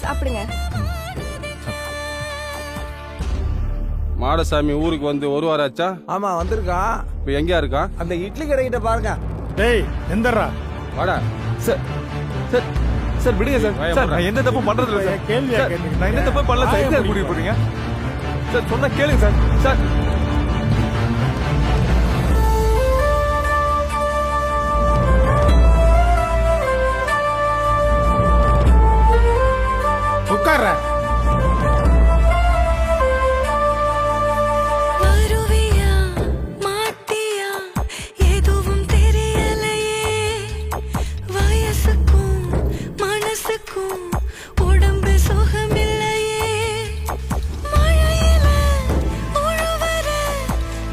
சாப்பிடுங்க. மாடசாமி ஊருக்கு வந்து ஒரு வாரம் ஆச்சா? ஆமா வந்திருக்கான். இப்ப எங்கயா இருக்கான்? அந்த இட்லி கடைகிட்ட பாருங்க. டேய் எந்தரா வாடா. சார் சார் சார் விடுங்க சார். சார் நான் எந்த தப்பு பண்றது இல்லை சார். கேள்வியா சார், நான் எந்த தப்பு பண்ணல சார். எங்க கூட்டிட்டு போறீங்க சார்? சொன்னா கேளுங்க சார். சார் உட்கார்ற. வருவியா மாட்டியா எதுவும் தெரியலையே, வயசுக்கும் மனசுக்கும் உடம்பு சுகமில்லையே, மழையில உழுவர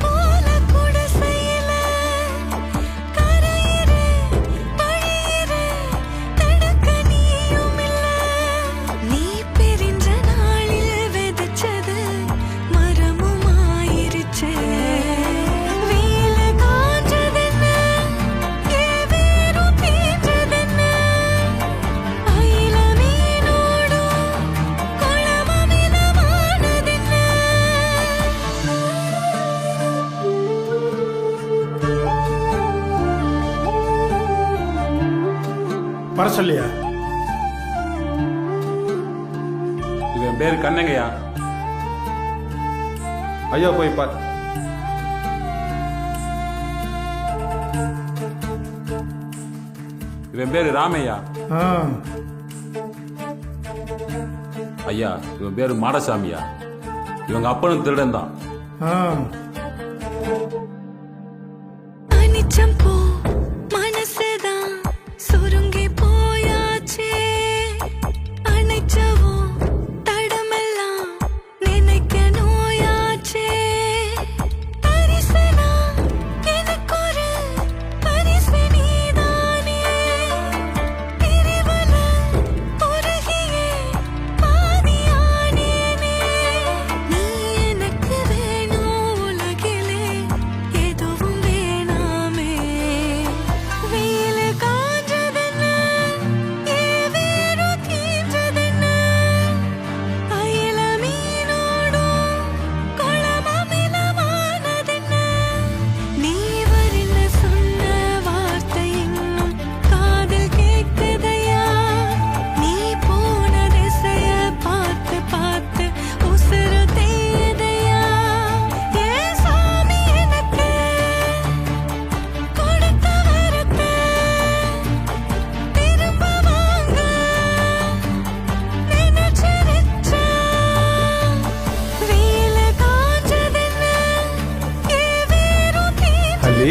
போல குடிசையில கரையிற பழியிற தடுக்க நீயும் இல்ல, நீ பிரிஞ்ச நாளில் விதைச்சது மரமும் ஆயிருச்சே, வெயில காஞ்சதென்ன வேறும் தீஞ்சதென்ன, அயில மீனோடும் குளமமிதமானதென்ன. வர சொல்லியா? இவன் பேரு கண்ணங்கய்யா. ஐயா போய் பார். இவன் பேரு ராமையா. ஆ. ஐயா இவன் பேரு மாடசாமியா. இவங்க அப்பனும் திருடன் தான். ஆ. அனிச்சம் போ மனசுதான் சுருங்கி போயாச்சே, அணைச்சவோ தடமெல்லாம் நினைக்க நோயாச்சே, பரிசனா எனக்கொரு பரிசு நீதானே, பிரிவுல உருகியே பாதியானேனே, நீ எனக்கு வேணும் உலகிலே எதுவும் வேணாமே, வெயில காஞ்சதென்ன வேறு தீஞ்சதென்ன, அயில மீனோடும் குளமமிதமானதென்ன, நீ வரல சொன்ன வார்த்தை இன்னும் காதில் கேட்குதையா, நீ போன திசைய பார்த்து பார்த்து உசுறு தேயுதையா, ஏ சாமி எனக்கு கொடுத்த வரத்தை திரும்ப வாங்க நினைச்சிருச்சா, வெயில காஞ்சதென்ன வேறு தீஞ்சதென்ன. அலி